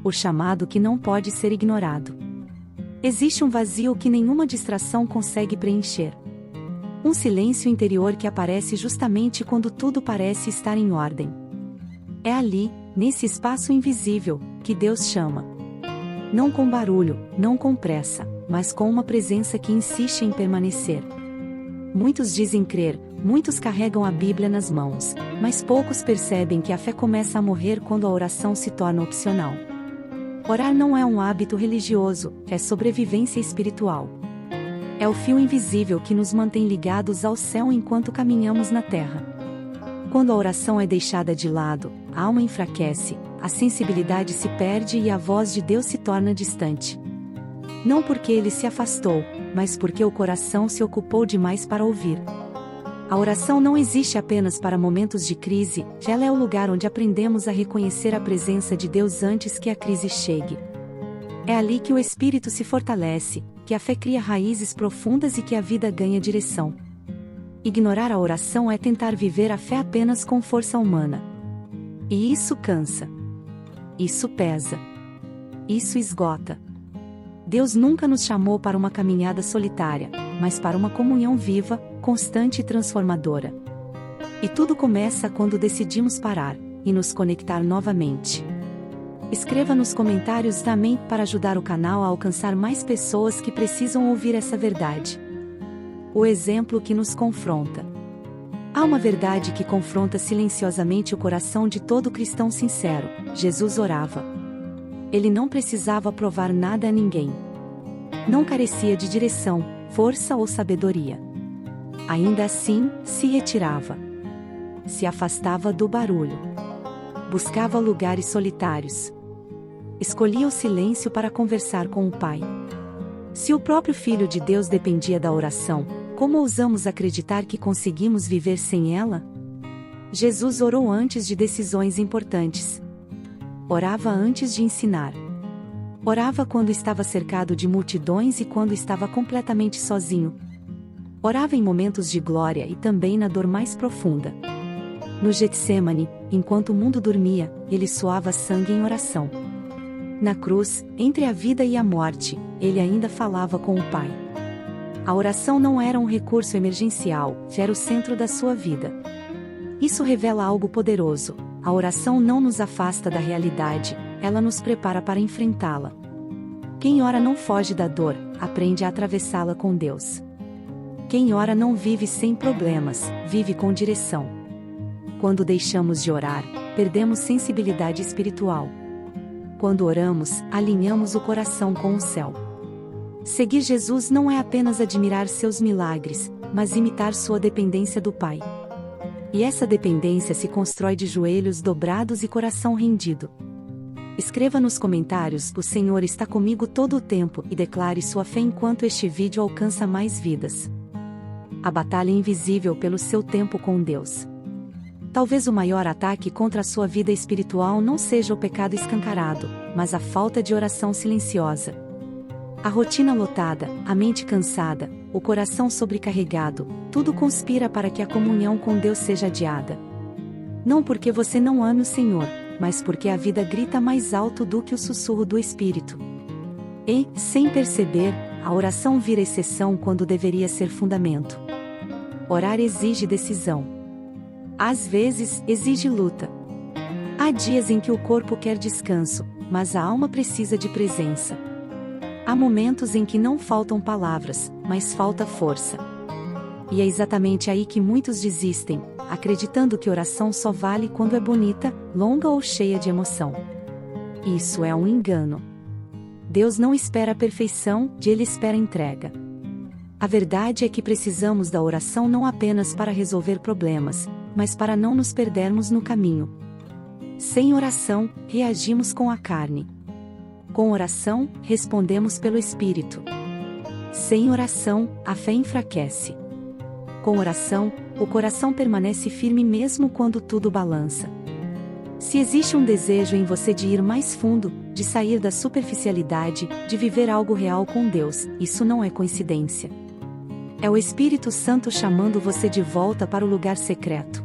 O chamado que não pode ser ignorado. Existe um vazio que nenhuma distração consegue preencher. Um silêncio interior que aparece justamente quando tudo parece estar em ordem. É ali, nesse espaço invisível, que Deus chama. Não com barulho, não com pressa, mas com uma presença que insiste em permanecer. Muitos dizem crer, muitos carregam a Bíblia nas mãos, mas poucos percebem que a fé começa a morrer quando a oração se torna opcional. Orar não é um hábito religioso, é sobrevivência espiritual. É o fio invisível que nos mantém ligados ao céu enquanto caminhamos na terra. Quando a oração é deixada de lado, a alma enfraquece, a sensibilidade se perde e a voz de Deus se torna distante. Não porque ele se afastou, mas porque o coração se ocupou demais para ouvir. A oração não existe apenas para momentos de crise, ela é o lugar onde aprendemos a reconhecer a presença de Deus antes que a crise chegue. É ali que o espírito se fortalece, que a fé cria raízes profundas e que a vida ganha direção. Ignorar a oração é tentar viver a fé apenas com força humana. E isso cansa. Isso pesa. Isso esgota. Deus nunca nos chamou para uma caminhada solitária, mas para uma comunhão viva, constante e transformadora. E tudo começa quando decidimos parar e nos conectar novamente. Escreva nos comentários também para ajudar o canal a alcançar mais pessoas que precisam ouvir essa verdade. O exemplo que nos confronta. Há uma verdade que confronta silenciosamente o coração de todo cristão sincero: Jesus orava. Ele não precisava provar nada a ninguém. Não carecia de direção, força ou sabedoria. Ainda assim, se retirava. Se afastava do barulho. Buscava lugares solitários. Escolhia o silêncio para conversar com o Pai. Se o próprio Filho de Deus dependia da oração, como ousamos acreditar que conseguimos viver sem ela? Jesus orou antes de decisões importantes. Orava antes de ensinar. Orava quando estava cercado de multidões e quando estava completamente sozinho. Orava em momentos de glória e também na dor mais profunda. No Getsêmani, enquanto o mundo dormia, ele suava sangue em oração. Na cruz, entre a vida e a morte, ele ainda falava com o Pai. A oração não era um recurso emergencial, era o centro da sua vida. Isso revela algo poderoso: a oração não nos afasta da realidade, ela nos prepara para enfrentá-la. Quem ora não foge da dor, aprende a atravessá-la com Deus. Quem ora não vive sem problemas, vive com direção. Quando deixamos de orar, perdemos sensibilidade espiritual. Quando oramos, alinhamos o coração com o céu. Seguir Jesus não é apenas admirar seus milagres, mas imitar sua dependência do Pai. E essa dependência se constrói de joelhos dobrados e coração rendido. Escreva nos comentários: o Senhor está comigo todo o tempo, e declare sua fé enquanto este vídeo alcança mais vidas. A batalha invisível pelo seu tempo com Deus. Talvez o maior ataque contra a sua vida espiritual não seja o pecado escancarado, mas a falta de oração silenciosa. A rotina lotada, a mente cansada, o coração sobrecarregado, tudo conspira para que a comunhão com Deus seja adiada. Não porque você não ame o Senhor, mas porque a vida grita mais alto do que o sussurro do Espírito. E, sem perceber, a oração vira exceção quando deveria ser fundamento. Orar exige decisão. Às vezes, exige luta. Há dias em que o corpo quer descanso, mas a alma precisa de presença. Há momentos em que não faltam palavras, mas falta força. E é exatamente aí que muitos desistem, acreditando que oração só vale quando é bonita, longa ou cheia de emoção. Isso é um engano. Deus não espera a perfeição, Ele espera a entrega. A verdade é que precisamos da oração não apenas para resolver problemas, mas para não nos perdermos no caminho. Sem oração, reagimos com a carne. Com oração, respondemos pelo Espírito. Sem oração, a fé enfraquece. Com oração, o coração permanece firme mesmo quando tudo balança. Se existe um desejo em você de ir mais fundo, de sair da superficialidade, de viver algo real com Deus, isso não é coincidência. É o Espírito Santo chamando você de volta para o lugar secreto.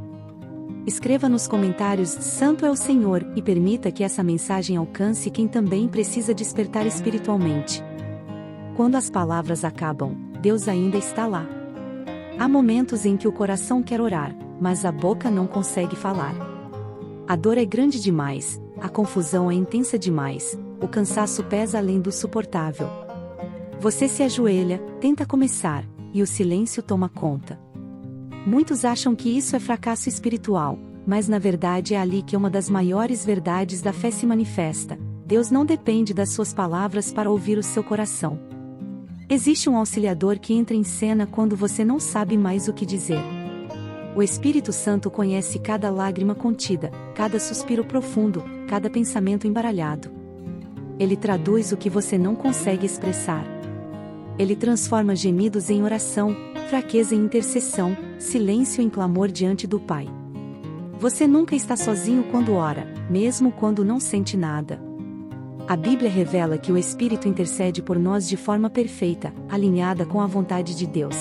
Escreva nos comentários "Santo é o Senhor" e permita que essa mensagem alcance quem também precisa despertar espiritualmente. Quando as palavras acabam, Deus ainda está lá. Há momentos em que o coração quer orar, mas a boca não consegue falar. A dor é grande demais, a confusão é intensa demais, o cansaço pesa além do suportável. Você se ajoelha, tenta começar, e o silêncio toma conta. Muitos acham que isso é fracasso espiritual, mas na verdade é ali que uma das maiores verdades da fé se manifesta. Deus não depende das suas palavras para ouvir o seu coração. Existe um auxiliador que entra em cena quando você não sabe mais o que dizer. O Espírito Santo conhece cada lágrima contida, cada suspiro profundo, cada pensamento embaralhado. Ele traduz o que você não consegue expressar. Ele transforma gemidos em oração, fraqueza em intercessão, silêncio em clamor diante do Pai. Você nunca está sozinho quando ora, mesmo quando não sente nada. A Bíblia revela que o Espírito intercede por nós de forma perfeita, alinhada com a vontade de Deus.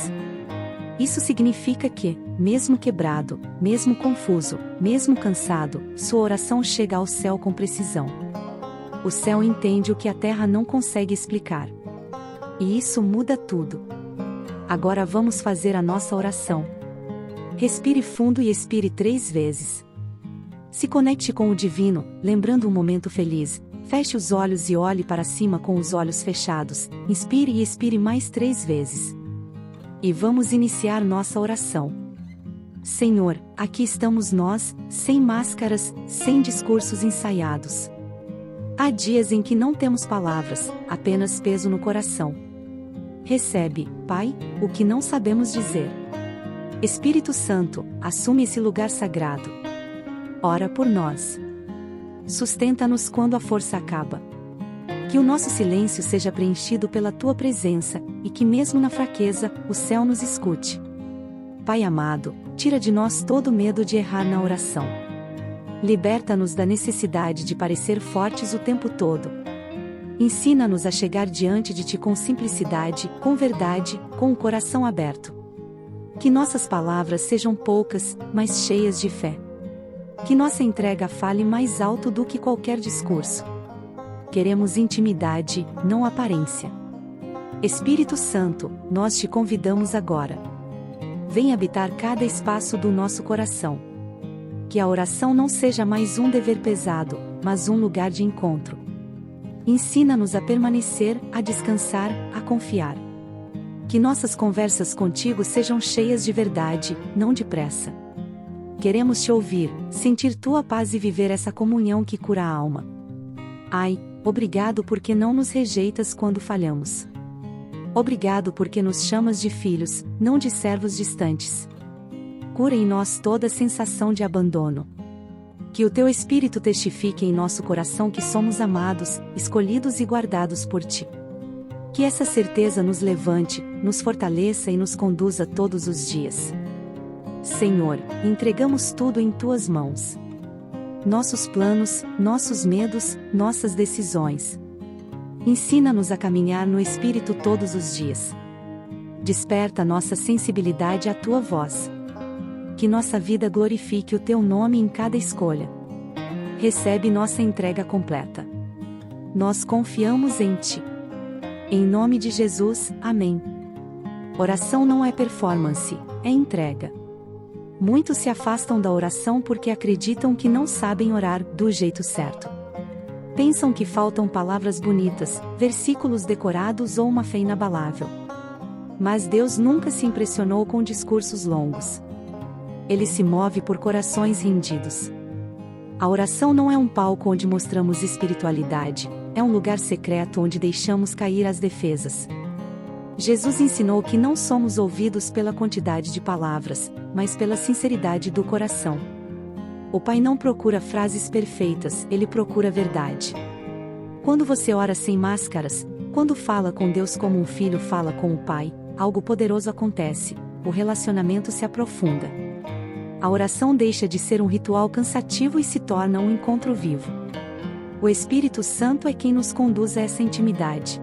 Isso significa que, mesmo quebrado, mesmo confuso, mesmo cansado, sua oração chega ao céu com precisão. O céu entende o que a terra não consegue explicar. E isso muda tudo. Agora vamos fazer a nossa oração. Respire fundo e expire 3 vezes. Se conecte com o divino, lembrando um momento feliz. Feche os olhos e olhe para cima com os olhos fechados. Inspire e expire mais 3 vezes. E vamos iniciar nossa oração. Senhor, aqui estamos nós, sem máscaras, sem discursos ensaiados. Há dias em que não temos palavras, apenas peso no coração. Recebe, Pai, o que não sabemos dizer. Espírito Santo, assume esse lugar sagrado. Ora por nós. Sustenta-nos quando a força acaba. Que o nosso silêncio seja preenchido pela Tua presença, e que mesmo na fraqueza, o céu nos escute. Pai amado, tira de nós todo o medo de errar na oração. Liberta-nos da necessidade de parecer fortes o tempo todo. Ensina-nos a chegar diante de Ti com simplicidade, com verdade, com o coração aberto. Que nossas palavras sejam poucas, mas cheias de fé. Que nossa entrega fale mais alto do que qualquer discurso. Queremos intimidade, não aparência. Espírito Santo, nós Te convidamos agora. Vem habitar cada espaço do nosso coração. Que a oração não seja mais um dever pesado, mas um lugar de encontro. Ensina-nos a permanecer, a descansar, a confiar. Que nossas conversas contigo sejam cheias de verdade, não de pressa. Queremos Te ouvir, sentir Tua paz e viver essa comunhão que cura a alma. Ai, obrigado porque não nos rejeitas quando falhamos. Obrigado porque nos chamas de filhos, não de servos distantes. Cura em nós toda sensação de abandono. Que o Teu Espírito testifique em nosso coração que somos amados, escolhidos e guardados por Ti. Que essa certeza nos levante, nos fortaleça e nos conduza todos os dias. Senhor, entregamos tudo em Tuas mãos. Nossos planos, nossos medos, nossas decisões. Ensina-nos a caminhar no Espírito todos os dias. Desperta nossa sensibilidade à Tua voz. Que nossa vida glorifique o Teu nome em cada escolha. Recebe nossa entrega completa. Nós confiamos em Ti. Em nome de Jesus, amém. Oração não é performance, é entrega. Muitos se afastam da oração porque acreditam que não sabem orar do jeito certo. Pensam que faltam palavras bonitas, versículos decorados ou uma fé inabalável. Mas Deus nunca se impressionou com discursos longos. Ele se move por corações rendidos. A oração não é um palco onde mostramos espiritualidade, é um lugar secreto onde deixamos cair as defesas. Jesus ensinou que não somos ouvidos pela quantidade de palavras, mas pela sinceridade do coração. O Pai não procura frases perfeitas, Ele procura verdade. Quando você ora sem máscaras, quando fala com Deus como um filho fala com o Pai, algo poderoso acontece, o relacionamento se aprofunda. A oração deixa de ser um ritual cansativo e se torna um encontro vivo. O Espírito Santo é quem nos conduz a essa intimidade.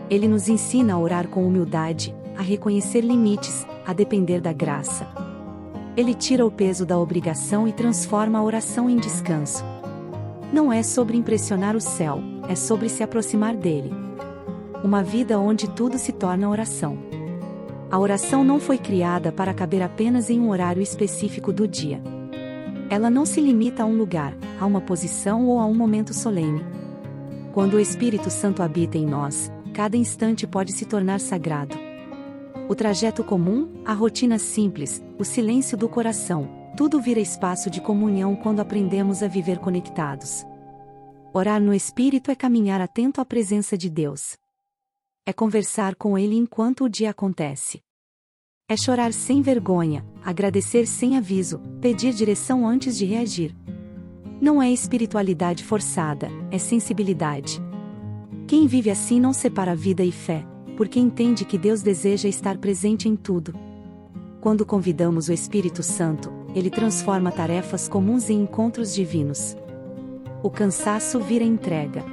Ele nos ensina a orar com humildade, a reconhecer limites, a depender da graça. Ele tira o peso da obrigação e transforma a oração em descanso. Não é sobre impressionar o céu, é sobre se aproximar dele. Uma vida onde tudo se torna oração. A oração não foi criada para caber apenas em um horário específico do dia. Ela não se limita a um lugar, a uma posição ou a um momento solene. Quando o Espírito Santo habita em nós, cada instante pode se tornar sagrado. O trajeto comum, a rotina simples, o silêncio do coração, tudo vira espaço de comunhão quando aprendemos a viver conectados. Orar no Espírito é caminhar atento à presença de Deus. É conversar com Ele enquanto o dia acontece. É chorar sem vergonha, agradecer sem aviso, pedir direção antes de reagir. Não é espiritualidade forçada, é sensibilidade. Quem vive assim não separa vida e fé, porque entende que Deus deseja estar presente em tudo. Quando convidamos o Espírito Santo, ele transforma tarefas comuns em encontros divinos. O cansaço vira entrega.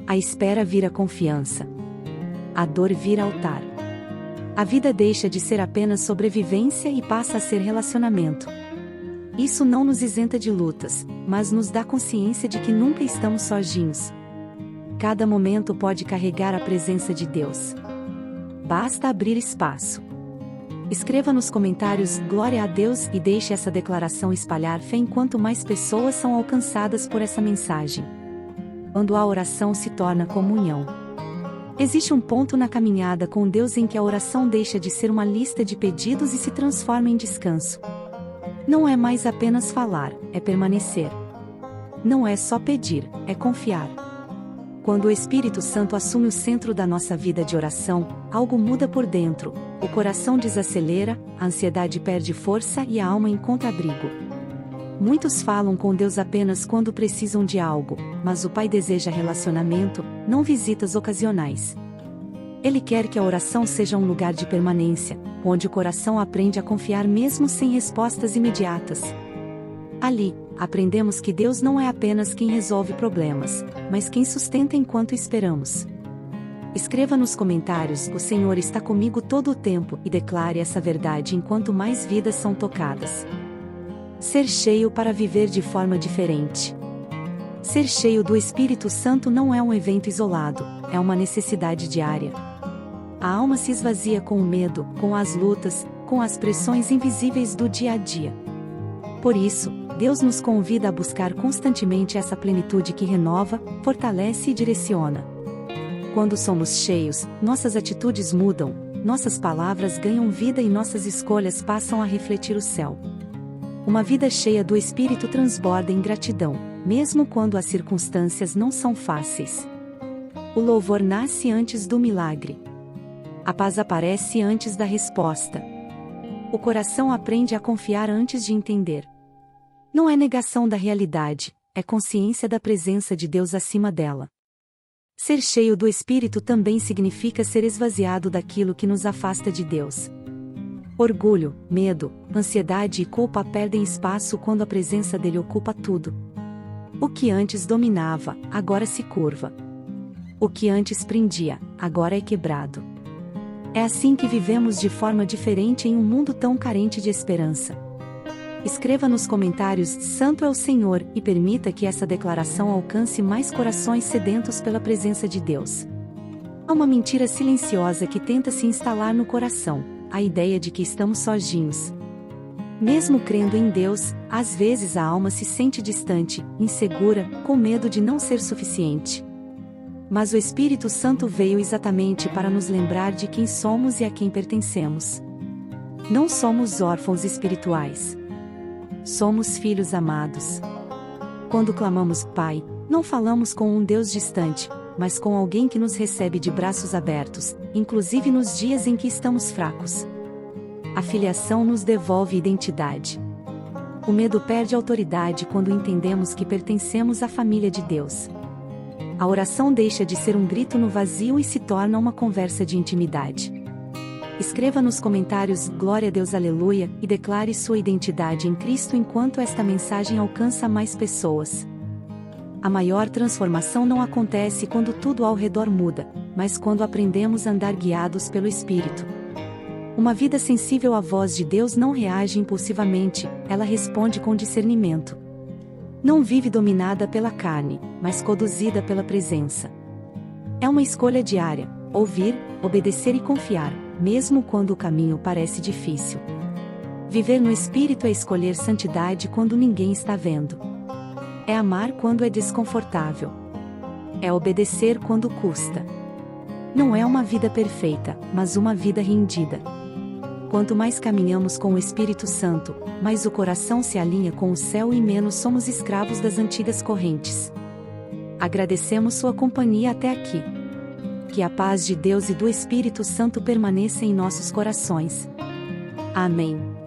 A espera vira confiança. A dor vira altar. A vida deixa de ser apenas sobrevivência e passa a ser relacionamento. Isso não nos isenta de lutas, mas nos dá consciência de que nunca estamos sozinhos. Cada momento pode carregar a presença de Deus. Basta abrir espaço. Escreva nos comentários "Glória a Deus" e deixe essa declaração espalhar fé enquanto mais pessoas são alcançadas por essa mensagem. Quando a oração se torna comunhão. Existe um ponto na caminhada com Deus em que a oração deixa de ser uma lista de pedidos e se transforma em descanso. Não é mais apenas falar, é permanecer. Não é só pedir, é confiar. Quando o Espírito Santo assume o centro da nossa vida de oração, algo muda por dentro, o coração desacelera, a ansiedade perde força e a alma encontra abrigo. Muitos falam com Deus apenas quando precisam de algo, mas o Pai deseja relacionamento, não visitas ocasionais. Ele quer que a oração seja um lugar de permanência, onde o coração aprende a confiar mesmo sem respostas imediatas. Ali, aprendemos que Deus não é apenas quem resolve problemas, mas quem sustenta enquanto esperamos. Escreva nos comentários "O Senhor está comigo todo o tempo" e declare essa verdade enquanto mais vidas são tocadas. Ser cheio para viver de forma diferente. Ser cheio do Espírito Santo não é um evento isolado, é uma necessidade diária. A alma se esvazia com o medo, com as lutas, com as pressões invisíveis do dia a dia. Por isso, Deus nos convida a buscar constantemente essa plenitude que renova, fortalece e direciona. Quando somos cheios, nossas atitudes mudam, nossas palavras ganham vida e nossas escolhas passam a refletir o céu. Uma vida cheia do Espírito transborda em gratidão, mesmo quando as circunstâncias não são fáceis. O louvor nasce antes do milagre. A paz aparece antes da resposta. O coração aprende a confiar antes de entender. Não é negação da realidade, é consciência da presença de Deus acima dela. Ser cheio do Espírito também significa ser esvaziado daquilo que nos afasta de Deus. Orgulho, medo, ansiedade e culpa perdem espaço quando a presença dele ocupa tudo. O que antes dominava, agora se curva. O que antes prendia, agora é quebrado. É assim que vivemos de forma diferente em um mundo tão carente de esperança. Escreva nos comentários "Santo é o Senhor" e permita que essa declaração alcance mais corações sedentos pela presença de Deus. Há uma mentira silenciosa que tenta se instalar no coração, a ideia de que estamos sozinhos. Mesmo crendo em Deus, às vezes a alma se sente distante, insegura, com medo de não ser suficiente. Mas o Espírito Santo veio exatamente para nos lembrar de quem somos e a quem pertencemos. Não somos órfãos espirituais. Somos filhos amados. Quando clamamos "Pai", não falamos com um Deus distante, mas com alguém que nos recebe de braços abertos, inclusive nos dias em que estamos fracos. A filiação nos devolve identidade. O medo perde autoridade quando entendemos que pertencemos à família de Deus. A oração deixa de ser um grito no vazio e se torna uma conversa de intimidade. Escreva nos comentários "Glória a Deus, aleluia" e declare sua identidade em Cristo enquanto esta mensagem alcança mais pessoas. A maior transformação não acontece quando tudo ao redor muda, mas quando aprendemos a andar guiados pelo Espírito. Uma vida sensível à voz de Deus não reage impulsivamente, ela responde com discernimento. Não vive dominada pela carne, mas conduzida pela presença. É uma escolha diária: ouvir, obedecer e confiar, mesmo quando o caminho parece difícil. Viver no Espírito é escolher santidade quando ninguém está vendo. É amar quando é desconfortável. É obedecer quando custa. Não é uma vida perfeita, mas uma vida rendida. Quanto mais caminhamos com o Espírito Santo, mais o coração se alinha com o céu e menos somos escravos das antigas correntes. Agradecemos sua companhia até aqui. Que a paz de Deus e do Espírito Santo permaneça em nossos corações. Amém.